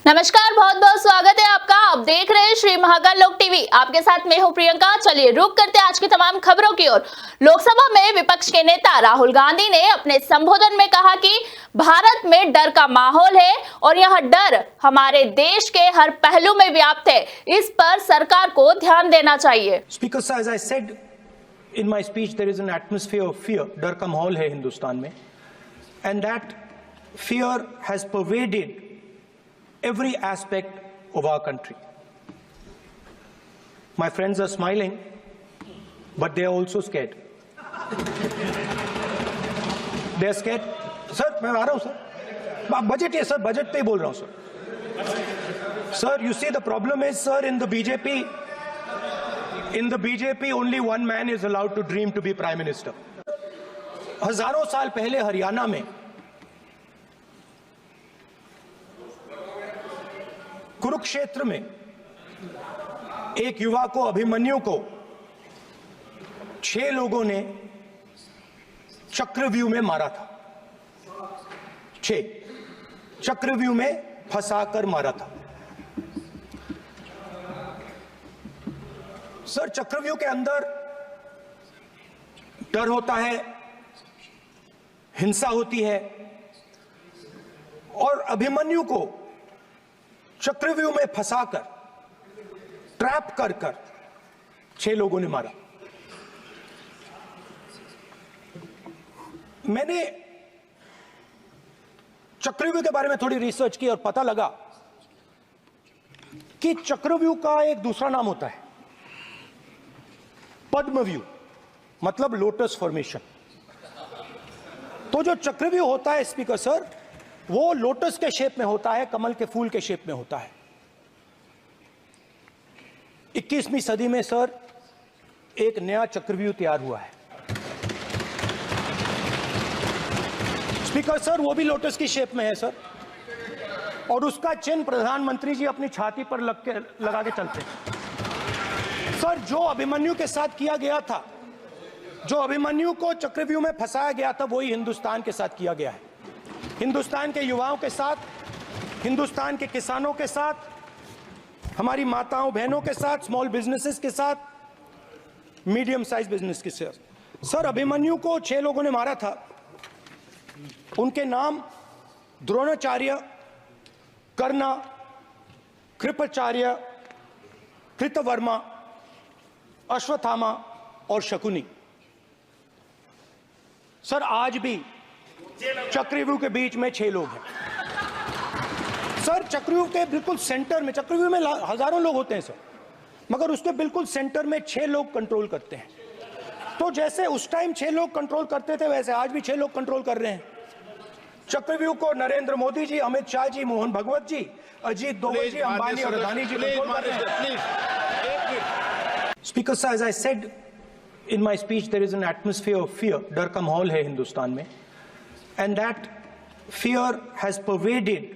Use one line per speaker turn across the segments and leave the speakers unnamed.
नमस्कार, बहुत बहुत स्वागत है आपका। आप देख रहे हैं श्री महाकाल लोक टीवी। आपके साथ मैं हूं प्रियंका। चलिए रुक करते हैं आज की तमाम खबरों की ओर। लोकसभा में विपक्ष के नेता राहुल गांधी ने अपने संबोधन में कहा कि भारत में डर का माहौल है और यह डर हमारे देश के हर पहलू में व्याप्त है। इस पर सरकार को ध्यान देना चाहिए।
स्पीकर साहब, as I said in my speech, there is an atmosphere of fear. डर का माहौल है हिंदुस्तान में, and that fear has pervaded every aspect of our country. My friends are smiling, but they are also scared. They are scared. Sir, मैं आ रहा हूं sir. Budget है sir, budget पे ही बोल रहा हूं sir. Sir, you see the problem is, sir, in the BJP only one man is allowed to dream to be prime minister. हजारों साल पहले हरियाणा में कुरुक्षेत्र में एक युवा को, अभिमन्यु को 6 लोगों ने चक्रव्यूह में मारा था। 6 चक्रव्यूह में फंसाकर मारा था। सर, चक्रव्यूह के अंदर डर होता है, हिंसा होती है, और अभिमन्यु को चक्रव्यूह में फंसाकर, ट्रैप कर 6 लोगों ने मारा। मैंने चक्रव्यूह के बारे में थोड़ी रिसर्च की और पता लगा कि चक्रव्यूह का एक दूसरा नाम होता है पद्मव्यूह, मतलब लोटस फॉर्मेशन। तो जो चक्रव्यूह होता है स्पीकर सर, वो लोटस के शेप में होता है, कमल के फूल के शेप में होता है। 21वीं सदी में सर एक नया चक्रव्यूह तैयार हुआ है स्पीकर सर, वो भी लोटस की शेप में है सर, और उसका चिन्ह प्रधानमंत्री जी अपनी छाती पर लगा के चलते हैं। सर, जो अभिमन्यु के साथ किया गया था, जो अभिमन्यु को चक्रव्यूह में फंसाया गया था, वही हिंदुस्तान के साथ किया गया है। हिंदुस्तान के युवाओं के साथ, हिंदुस्तान के किसानों के साथ, हमारी माताओं बहनों के साथ, स्मॉल बिजनेसेस के साथ, मीडियम साइज बिजनेस के साथ। सर, अभिमन्यु को 6 लोगों ने मारा था। उनके नाम द्रोणाचार्य, कर्ण, कृपाचार्य, कृतवर्मा, अश्वत्थामा और शकुनी। सर, आज भी चक्रव्यूह के बीच में 6 लोग हैं। सर, चक्रव्यूह के बिल्कुल सेंटर में, चक्रव्यूह में हजारों लोग होते हैं सर, मगर उसके बिल्कुल सेंटर में 6 लोग कंट्रोल करते हैं। तो जैसे उस टाइम 6 लोग कंट्रोल करते थे, वैसे आज भी 6 लोग कंट्रोल कर रहे हैं चक्रव्यूह को। नरेंद्र मोदी जी, अमित शाह जी, मोहन भगवत जी, अजीत दोवल जी, अंबानी और अदानी जी कंट्रोल कर रहे हैं। स्पीकर साहब, as I said in my speech, there is an atmosphere of fear. डर का माहौल है हिंदुस्तान में, and that fear has pervaded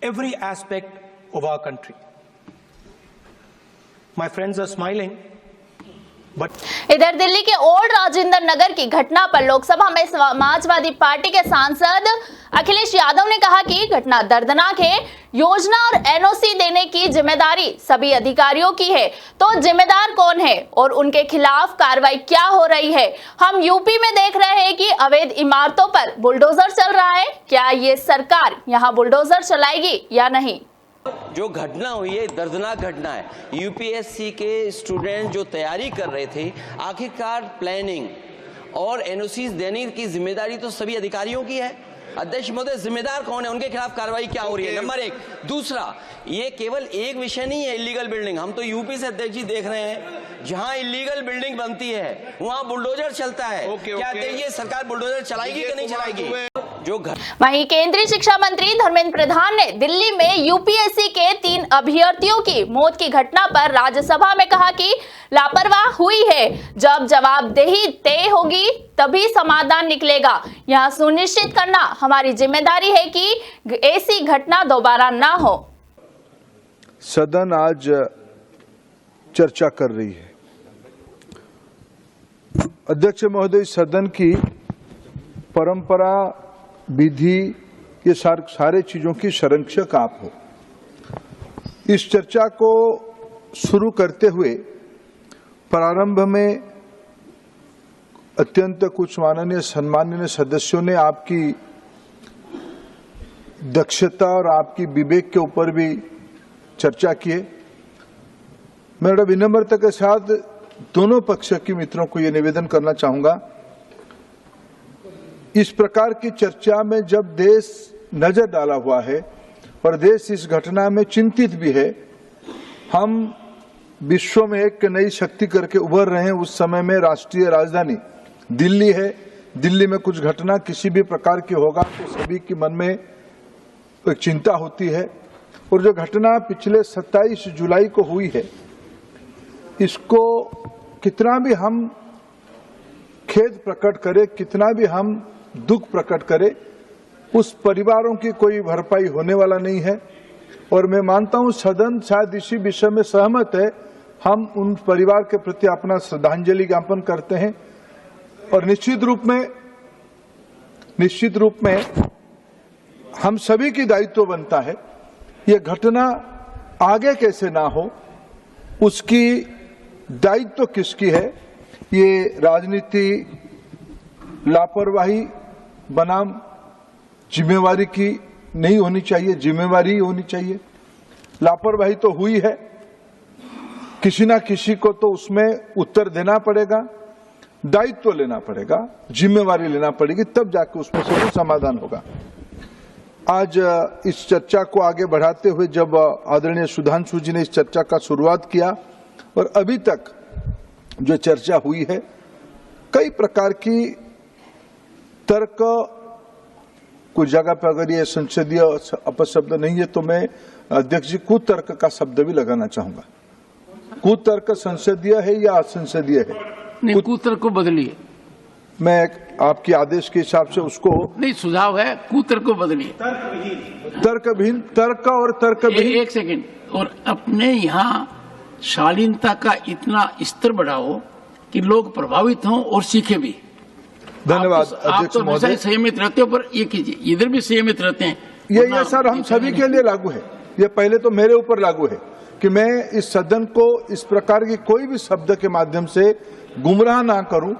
every aspect of our country. My friends are smiling, but
इधर दिल्ली के ओल्ड राजेंद्र नगर की घटना पर लोकसभा में समाजवादी पार्टी के सांसद अखिलेश यादव ने कहा कि घटना दर्दनाक है। योजना और एनओसी देने की जिम्मेदारी सभी अधिकारियों की है, तो जिम्मेदार कौन है और उनके खिलाफ कार्रवाई क्या हो रही है? हम यूपी में देख रहे हैं कि अवैध इमारतों पर बुलडोजर चल रहा है। क्या ये सरकार यहाँ बुलडोजर चलाएगी या नहीं?
जो घटना हुई है, दर्दनाक घटना है। यूपीएससी के स्टूडेंट जो तैयारी कर रहे थे, आखिरकार प्लानिंग और एनओसीज देने की जिम्मेदारी तो सभी अधिकारियों की है। अध्यक्ष महोदय, जिम्मेदार कौन है, उनके खिलाफ कार्रवाई क्या हो रही है? नंबर 1। दूसरा, ये केवल एक विषय नहीं है इलीगल बिल्डिंग। हम तो यूपी से अध्यक्ष जी देख रहे हैं, जहां इलीगल बिल्डिंग बनती है वहां बुलडोजर चलता है। क्या ये सरकार बुलडोजर चलाएगी कि नहीं चलाएगी?
वहीं केंद्रीय शिक्षा मंत्री धर्मेंद्र प्रधान ने दिल्ली में यूपीएससी के 3 अभ्यर्थियों की मौत की घटना पर राज्यसभा में कहा कि लापरवाह हुई है। जब जवाबदेही तय होगी तभी समाधान निकलेगा। यह सुनिश्चित करना हमारी जिम्मेदारी है कि ऐसी घटना दोबारा ना हो।
सदन आज चर्चा कर रही है। अध्यक्ष महोदय, सदन की परंपरा, विधि, ये सारे चीजों की संरक्षक आप हो। इस चर्चा को शुरू करते हुए प्रारंभ में अत्यंत कुछ माननीय सम्माननीय सदस्यों ने आपकी दक्षता और आपकी विवेक के ऊपर भी चर्चा की है। मैं बड़ा विनम्रता के साथ दोनों पक्ष के मित्रों को यह निवेदन करना चाहूंगा, इस प्रकार की चर्चा में जब देश नजर डाला हुआ है और देश इस घटना में चिंतित भी है, हम विश्व में एक नई शक्ति करके उभर रहे हैं, उस समय में राष्ट्रीय राजधानी दिल्ली है। दिल्ली में कुछ घटना किसी भी प्रकार की होगा तो सभी के मन में एक चिंता होती है। और जो घटना पिछले 27 जुलाई को हुई है, इसको कितना भी हम खेद प्रकट करें, कितना भी हम दुख प्रकट करें, उस परिवारों की कोई भरपाई होने वाला नहीं है। और मैं मानता हूं सदन शायद इसी विषय में सहमत है। हम उन परिवार के प्रति अपना श्रद्धांजलि ज्ञापन करते हैं और निश्चित रूप में हम सभी की दायित्व बनता है ये घटना आगे कैसे ना हो, उसकी दायित्व किसकी है। ये राजनीति लापरवाही बनाम जिम्मेवारी की नहीं होनी चाहिए, जिम्मेवारी होनी चाहिए। लापरवाही तो हुई है, किसी ना किसी को तो उसमें उत्तर देना पड़ेगा, दायित्व लेना पड़ेगा, जिम्मेवारी लेना पड़ेगी, तब जाके उसमें से समाधान होगा। आज इस चर्चा को आगे बढ़ाते हुए जब आदरणीय सुधांशु जी ने इस चर्चा का शुरुआत किया और अभी तक जो चर्चा हुई है, कई प्रकार की तर्क, कुछ जगह पर अगर ये संसदीय अपशब्द नहीं है तो मैं अध्यक्ष जी कुतर्क का शब्द भी लगाना चाहूंगा। कुतर्क संसदीय है या असंसदीय है?
नहीं, कुतर्क को बदलिए।
मैं आपके आदेश के हिसाब से उसको
नहीं, सुझाव है कुतर्क को बदलिए।
तर्कहीन, तर्क और तर्कहीन।
एक सेकंड, और अपने यहाँ शालीनता का इतना स्तर बढ़ाओ कि लोग प्रभावित हों और सीखे भी।
धन्यवाद
आप
अध्यक्ष
तो
महोदय।
संयमित रहते हो, पर ये कीजिए, इधर भी संयमित रहते हैं।
ये सर हम सभी के लिए लागू है। ये पहले तो मेरे ऊपर लागू है कि मैं इस सदन को इस प्रकार की कोई भी शब्द के माध्यम से गुमराह ना करूं,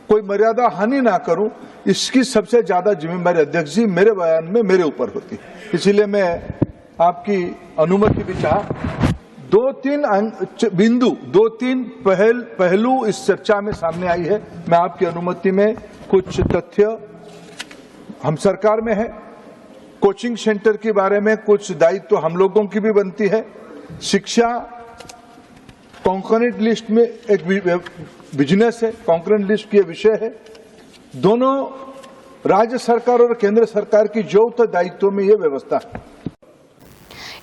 कोई मर्यादा हानि ना करूं। इसकी सबसे ज्यादा जिम्मेदारी अध्यक्ष जी मेरे बयान में मेरे ऊपर होती है। इसलिए मैं आपकी अनुमति भी चाह, 2-3 बिंदु, 2-3 पहलू इस चर्चा में सामने आई है। मैं आपकी अनुमति में कुछ तथ्य, हम सरकार में है, कोचिंग सेंटर के बारे में कुछ दायित्व हम लोगों की भी बनती है। शिक्षा कॉन्करेंट लिस्ट में एक बिजनेस है, कॉन्करेंट लिस्ट की विषय है। दोनों राज्य सरकार और केंद्र सरकार की जो दायित्व में यह व्यवस्था है।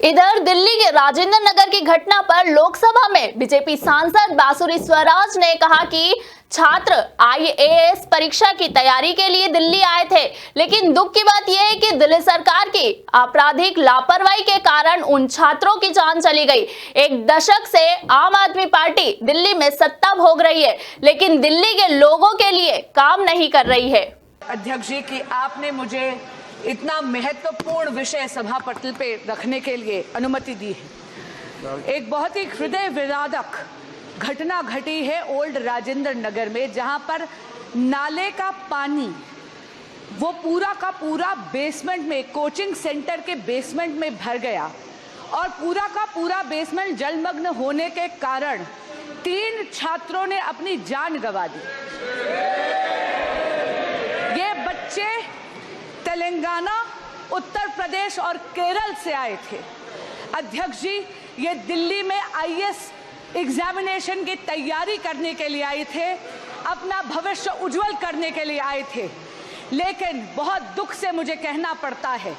इधर दिल्ली के राजेंद्र नगर की घटना पर लोकसभा में बीजेपी सांसद बांसुरी स्वराज ने कहा कि छात्र IAS परीक्षा की तैयारी के लिए दिल्ली आए थे, लेकिन दुख की बात यह है कि दिल्ली सरकार की आपराधिक लापरवाही के कारण उन छात्रों की जान चली गई। एक दशक से आम आदमी पार्टी दिल्ली में सत्ता भोग रही है, लेकिन दिल्ली के लोगों के लिए काम नहीं कर रही है।
अध्यक्ष जी कि आपने मुझे इतना महत्वपूर्ण विषय सभा पटल पे रखने के लिए अनुमति दी है। एक बहुत ही हृदय विदारक घटना घटी है ओल्ड राजेंद्र नगर में, जहां पर नाले का पानी वो पूरा का पूरा बेसमेंट में, कोचिंग सेंटर के बेसमेंट में भर गया और पूरा का पूरा बेसमेंट जलमग्न होने के कारण 3 छात्रों ने अपनी जान गंवा दी। ये बच्चे तेलंगाना, उत्तर प्रदेश और केरल से आए थे। अध्यक्ष जी, ये दिल्ली में IAS एग्जामिनेशन की तैयारी करने के लिए आए थे, अपना भविष्य उज्जवल करने के लिए आए थे। लेकिन बहुत दुख से मुझे कहना पड़ता है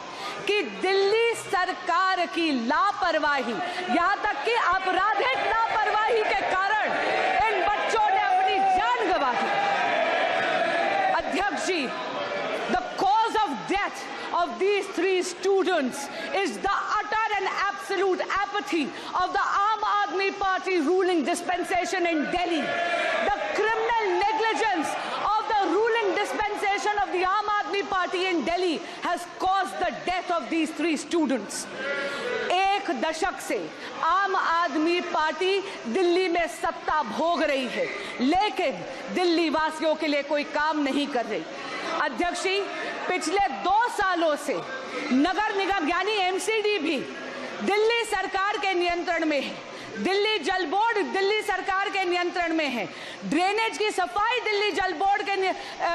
कि दिल्ली सरकार की लापरवाही, यहाँ तक कि आपराधिक लापरवाही के कारण इन बच्चों ने अपनी जान गंवा दी। अध्यक्ष जी, the cause of death of these 3 students is the utter and absolute apathy of the Aam Aadmi Party ruling dispensation in Delhi. The criminal negligence of the ruling dispensation of the Aam Aadmi Party in Delhi has caused the death of these 3 students. एक एक दशक से आम आदमी party Delhi में सत्ता भोग रही है, लेकिन दिल्ली वासियों के लिए कोई काम नहीं कर रही। अध्यक्ष जी, पिछले 2 सालों से नगर निगम यानी एमसीडी भी दिल्ली सरकार के नियंत्रण में है, दिल्ली जल बोर्ड दिल्ली सरकार के नियंत्रण में है, ड्रेनेज की सफाई दिल्ली जल बोर्ड के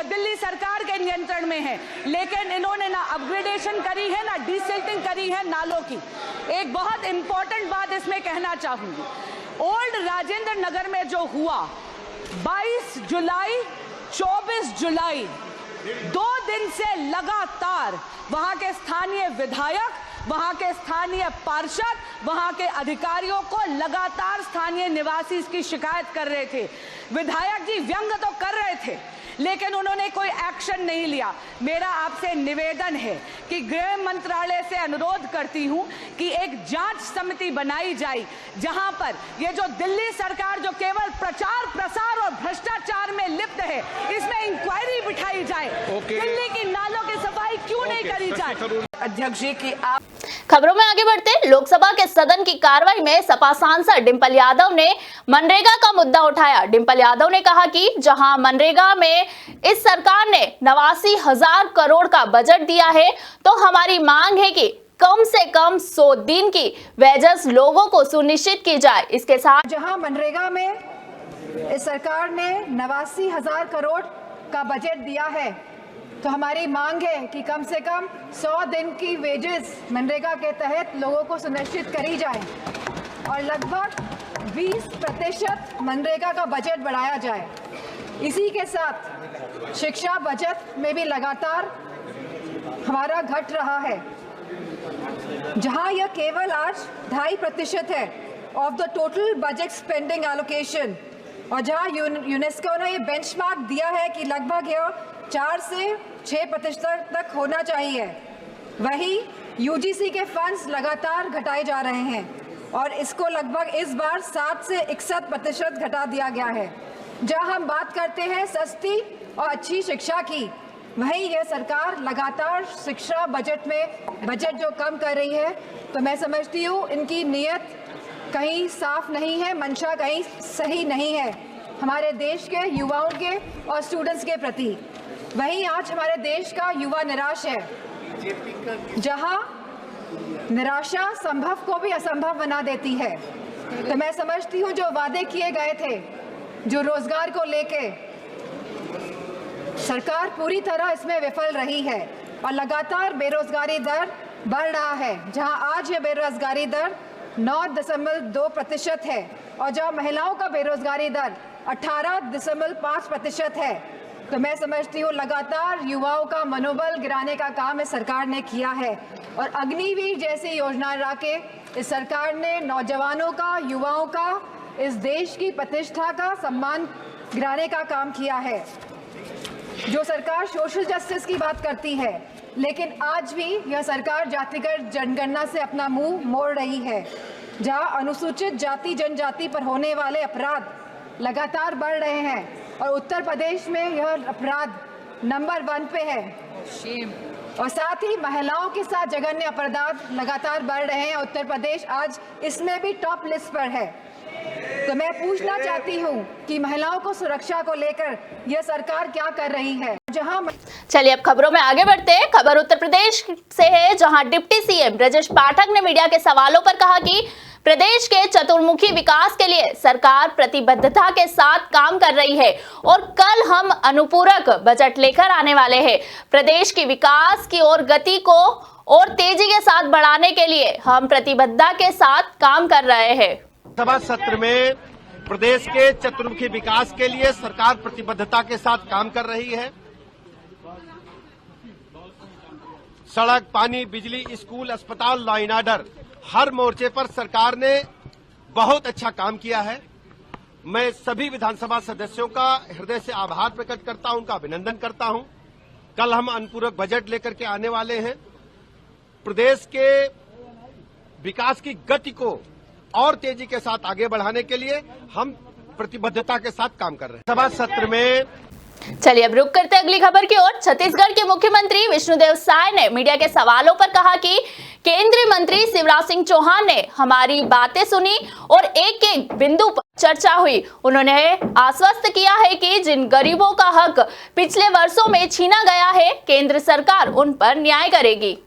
दिल्ली सरकार के नियंत्रण में है, लेकिन इन्होंने ना अपग्रेडेशन करी है ना डिसिल्टिंग करी है नालों की। एक बहुत इंपॉर्टेंट बात इसमें कहना चाहूंगी, ओल्ड राजेंद्र नगर में जो हुआ 22 जुलाई 24 जुलाई 2 दिन से लगातार वहां के स्थानीय विधायक, वहां के स्थानीय पार्षद, वहां के अधिकारियों को लगातार स्थानीय निवासी इसकी शिकायत कर रहे थे। विधायक जी व्यंग तो कर रहे थे, लेकिन उन्होंने कोई एक्शन नहीं लिया। मेरा आपसे निवेदन है कि गृह मंत्रालय से अनुरोध करती हूं कि एक जांच समिति बनाई जाए, जहां पर ये जो दिल्ली सरकार जो केवल प्रचार प्रसार और भ्रष्टाचार में लिप्त है, इसमें इंक्वायरी बिठाई जाए। दिल्ली की नालों की सफाई क्यों नहीं करी जाए? अध्यक्ष जी की आप
खबरों में आगे बढ़ते, लोकसभा के सदन की कार्रवाई में सपा सांसद डिंपल यादव ने मनरेगा का मुद्दा उठाया। डिंपल यादव ने कहा कि जहां मनरेगा में इस सरकार ने 89,000 करोड़ का बजट दिया है, तो हमारी मांग है कि कम से कम 100 दिन की वेजेस लोगों को सुनिश्चित की जाए। इसके साथ
जहां मनरेगा में इस सरकार ने 89,000 करोड़ का बजट दिया है, तो हमारी मांग है कि कम से कम 100 दिन की वेजेस मनरेगा के तहत लोगों को सुनिश्चित करी जाए और लगभग 20% मनरेगा का बजट बढ़ाया जाए। इसी के साथ शिक्षा बजट में भी लगातार हमारा घट रहा है, जहां यह केवल आज 2.5% है of the total budget spending allocation, और जहां यूनेस्को ने ये बेंचमार्क दिया है कि लगभग यह 4 से 6% तक होना चाहिए, वही यूजीसी के फंड्स लगातार घटाए जा रहे हैं और इसको लगभग इस बार 60 से 61% घटा दिया गया है। जहां हम बात करते हैं सस्ती और अच्छी शिक्षा की, वहीं यह सरकार लगातार शिक्षा बजट में बजट जो कम कर रही है, तो मैं समझती हूँ इनकी नीयत कहीं साफ नहीं है, मंशा कहीं सही नहीं है हमारे देश के युवाओं के और स्टूडेंट्स के प्रति। वहीं आज हमारे देश का युवा निराश है, जहां निराशा संभव को भी असंभव बना देती है। तो मैं समझती हूं जो वादे किए गए थे, जो रोजगार को लेके, सरकार पूरी तरह इसमें विफल रही है और लगातार बेरोजगारी दर बढ़ रहा है। जहां आज ये बेरोजगारी दर 9.2% है और जहां महिलाओं का बेरोजगारी दर 18.5% है। तो मैं समझती हूँ लगातार युवाओं का मनोबल गिराने का काम इस सरकार ने किया है और अग्निवीर जैसी योजना ला के इस सरकार ने नौजवानों का, युवाओं का, इस देश की प्रतिष्ठा का सम्मान गिराने का काम किया है। जो सरकार सोशल जस्टिस की बात करती है, लेकिन आज भी यह सरकार जातिगत जनगणना से अपना मुंह मोड़ रही है, जहां अनुसूचित जाति जनजाति पर होने वाले अपराध लगातार बढ़ रहे हैं और उत्तर प्रदेश में यह अपराध नंबर 1 पे है। और साथ ही महिलाओं के साथ जघन्य अपराध लगातार बढ़ रहे हैं। उत्तर प्रदेश आज इसमें भी टॉप लिस्ट पर है। तो मैं पूछना चाहती हूँ कि महिलाओं को सुरक्षा को लेकर यह सरकार क्या कर रही है।
चलिए अब खबरों में आगे बढ़ते हैं। खबर उत्तर प्रदेश से है, जहां डिप्टी सीएम ब्रजेश पाठक ने मीडिया के सवालों पर कहा कि प्रदेश के चतुर्मुखी विकास के लिए सरकार प्रतिबद्धता के साथ काम कर रही है और कल हम अनुपूरक बजट लेकर आने वाले हैं। प्रदेश की विकास की ओर गति को और तेजी के साथ बढ़ाने के लिए हम प्रतिबद्धता के साथ काम कर रहे हैं।
सभा सत्र में प्रदेश के चतुर्मुखी विकास के लिए सरकार प्रतिबद्धता के साथ काम कर रही है। सड़क, पानी, बिजली, स्कूल, अस्पताल, लॉ एंड ऑर्डर, हर मोर्चे पर सरकार ने बहुत अच्छा काम किया है। मैं सभी विधानसभा सदस्यों का हृदय से आभार प्रकट करता हूं, उनका अभिनंदन करता हूं। कल हम अनुपूरक बजट लेकर के आने वाले हैं। प्रदेश के विकास की गति को और तेजी के साथ आगे बढ़ाने के लिए हम प्रतिबद्धता के साथ काम कर रहे हैं। सभा सत्र में
चलिए अब रुक करते अगली खबर की ओर। छत्तीसगढ़ के मुख्यमंत्री विष्णुदेव साय ने मीडिया के सवालों पर कहा कि केंद्रीय मंत्री शिवराज सिंह चौहान ने हमारी बातें सुनी और एक एक बिंदु पर चर्चा हुई। उन्होंने आश्वस्त किया है कि जिन गरीबों का हक पिछले वर्षों में छीना गया है, केंद्र सरकार उन पर न्याय करेगी।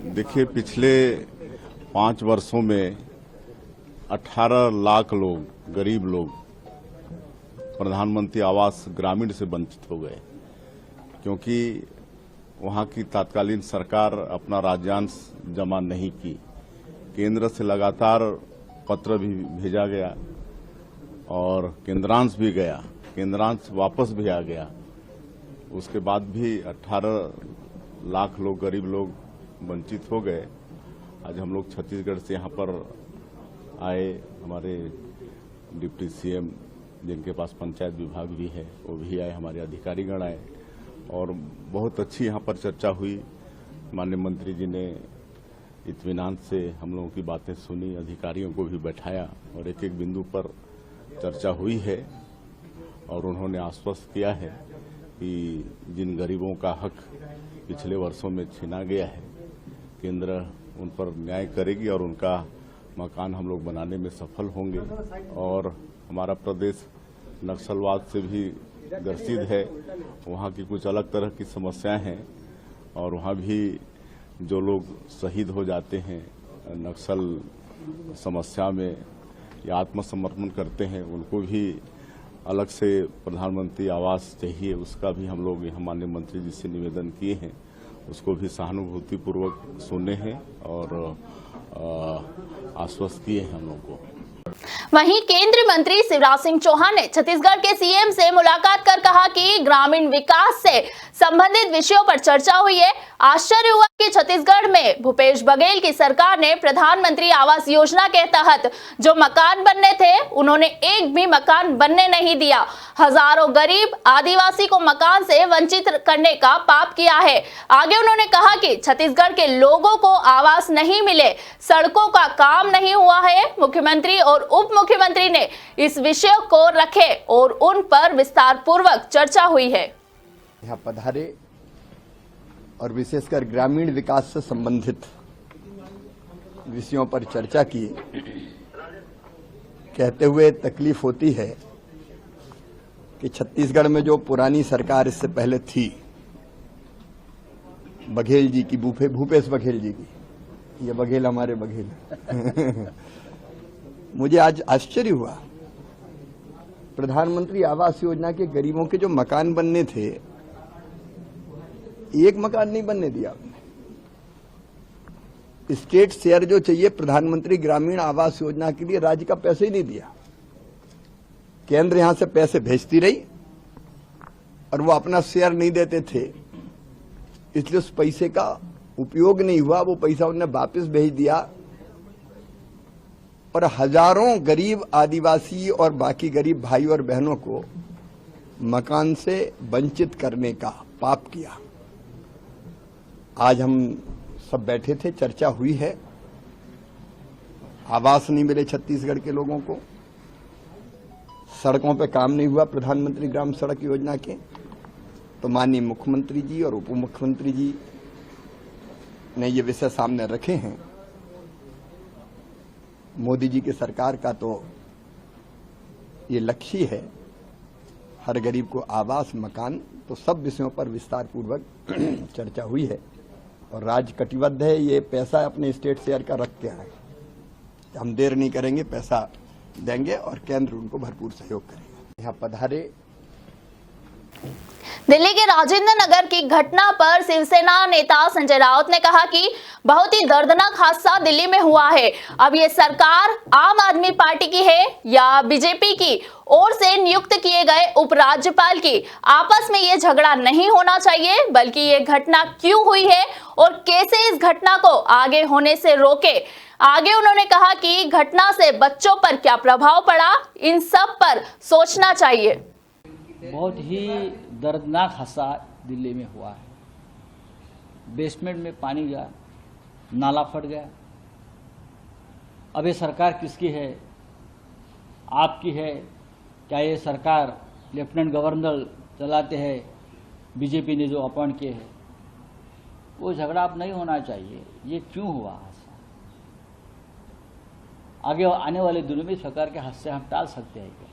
देखिए, पिछले 5 वर्षों में 18 लाख लोग, गरीब लोग प्रधानमंत्री आवास ग्रामीण से वंचित हो गए, क्योंकि वहां की तत्कालीन सरकार अपना राज्यांश जमा नहीं की। केंद्र से लगातार पत्र भी भेजा गया और केंद्रांश भी गया, केंद्रांश वापस भी आ गया। उसके बाद भी 18 लाख लोग, गरीब लोग वंचित हो गए। आज हम लोग छत्तीसगढ़ से यहाँ पर आए, हमारे डिप्टी सीएम जिनके पास पंचायत विभाग भी है वो भी आए, हमारे अधिकारीगण आए और बहुत अच्छी यहाँ पर चर्चा हुई। माननीय मंत्री जी ने इत्मीनान से हम लोगों की बातें सुनी, अधिकारियों को भी बैठाया और एक एक बिंदु पर चर्चा हुई है और उन्होंने आश्वस्त किया है कि जिन गरीबों का हक पिछले वर्षों में छीना गया है, केंद्र उन पर न्याय करेगी और उनका मकान हम लोग बनाने में सफल होंगे। और हमारा प्रदेश नक्सलवाद से भी ग्रसित है, वहाँ की कुछ अलग तरह की समस्याएं हैं और वहाँ भी जो लोग शहीद हो जाते हैं नक्सल समस्या में या आत्मसमर्पण करते हैं, उनको भी अलग से प्रधानमंत्री आवास चाहिए। उसका भी हम लोग यहाँ माननीय मंत्री जी से निवेदन किए हैं, उसको भी सहानुभूतिपूर्वक सुने हैं और आश्वस्त किए हैं हम लोग को।
वहीं केंद्रीय मंत्री शिवराज सिंह चौहान ने छत्तीसगढ़ के सीएम से मुलाकात कर कहा कि ग्रामीण विकास से संबंधित विषयों पर चर्चा हुई है। आश्चर्य हुआ कि छत्तीसगढ़ में भूपेश बघेल की सरकार ने प्रधानमंत्री आवास योजना के तहत जो मकान बनने थे, उन्होंने एक भी मकान बनने नहीं दिया। हजारों गरीब आदिवासी को मकान से वंचित करने का पाप किया है। आगे उन्होंने कहा कि छत्तीसगढ़ के लोगों को आवास नहीं मिले, सड़कों का काम नहीं हुआ है। मुख्यमंत्री और उप मुख्यमंत्री ने इस विषय को रखे और उन पर विस्तार पूर्वक चर्चा हुई है।
यहाँ पधारे और विशेषकर ग्रामीण विकास से संबंधित विषयों पर चर्चा की, कहते हुए तकलीफ होती है कि छत्तीसगढ़ में जो पुरानी सरकार इससे पहले थी, बघेल जी की, भूपेश बघेल जी की, ये बघेल हमारे बघेल मुझे आज आश्चर्य हुआ, प्रधानमंत्री आवास योजना के गरीबों के जो मकान बनने थे, एक मकान नहीं बनने दिया आपने। स्टेट शेयर जो चाहिए प्रधानमंत्री ग्रामीण आवास योजना के लिए, राज्य का पैसे ही नहीं दिया। केंद्र यहां से पैसे भेजती रही और वो अपना शेयर नहीं देते थे, इसलिए उस पैसे का उपयोग नहीं हुआ। वो पैसा उन्होंने वापस भेज दिया और हजारों गरीब आदिवासी और बाकी गरीब भाई और बहनों को मकान से वंचित करने का पाप किया। आज हम सब बैठे थे, चर्चा हुई है, आवास नहीं मिले छत्तीसगढ़ के लोगों को, सड़कों पे काम नहीं हुआ प्रधानमंत्री ग्राम सड़क योजना के, तो माननीय मुख्यमंत्री जी और उप मुख्यमंत्री जी ने ये विषय सामने रखे हैं। मोदी जी की सरकार का तो ये लक्ष्य है, हर गरीब को आवास, मकान, तो सब विषयों पर विस्तार पूर्वक चर्चा हुई है और राज्य कटिबद्ध है ये पैसा अपने स्टेट शेयर का रख के आए। हम देर नहीं करेंगे, पैसा देंगे और केंद्र उनको भरपूर सहयोग करेगा। यहाँ पधारे।
दिल्ली के राजेंद्र नगर की घटना पर शिवसेना नेता संजय राउत ने कहा कि बहुत ही दर्दनाक हादसा दिल्ली में हुआ है। अब ये सरकार आम आदमी पार्टी की है या बीजेपी की ओर से नियुक्त किए गए उपराज्यपाल की। आपस में ये झगड़ा नहीं होना चाहिए, बल्कि ये घटना क्यों हुई है और कैसे इस घटना को आगे होने से रोके। आगे उन्होंने कहा कि घटना से बच्चों पर क्या प्रभाव पड़ा, इन सब पर सोचना चाहिए।
बहुत ही दर्दनाक हादसा दिल्ली में हुआ है। बेसमेंट में पानी गया, नाला फट गया। अब ये सरकार किसकी है? आपकी है? क्या ये सरकार लेफ्टिनेंट गवर्नर चलाते हैं, बीजेपी ने जो अपॉइंट किए हैं, वो झगड़ा अब नहीं होना चाहिए। ये क्यों हुआ हादसा? आगे आने वाले दिनों में सरकार के हाथ से हम टाल सकते हैं क्या?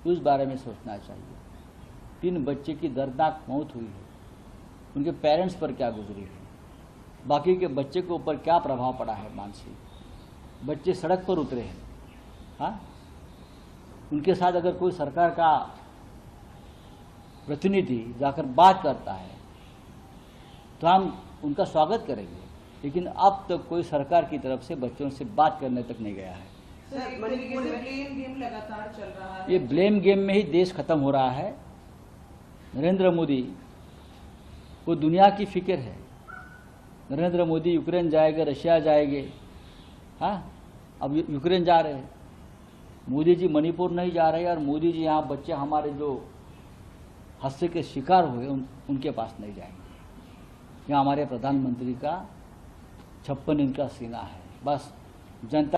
उस बारे में सोचना चाहिए। 3 बच्चे की दर्दनाक मौत हुई है, उनके पेरेंट्स पर क्या गुजरी है, बाकी के बच्चे के ऊपर क्या प्रभाव पड़ा है मानसिक, बच्चे सड़क पर उतरे हैं। हाँ, उनके साथ अगर कोई सरकार का प्रतिनिधि जाकर बात करता है तो हम उनका स्वागत करेंगे, लेकिन अब तक कोई सरकार की तरफ से बच्चों से बात करने तक नहीं गया है।
ब्लेम गेम लगातार चल रहा है।
ये ब्लेम गेम में ही देश खत्म हो रहा है। नरेंद्र मोदी को दुनिया की फिक्र है। नरेंद्र मोदी यूक्रेन जाएंगे, रशिया जाएंगे। हाँ, अब यूक्रेन जा रहे हैं, मोदी जी मणिपुर नहीं जा रहे, और मोदी जी यहाँ बच्चे हमारे जो हादसे के शिकार हुए उनके पास नहीं जाएंगे। यहाँ हमारे प्रधानमंत्री का 56 इंच का सीना है। बस जनता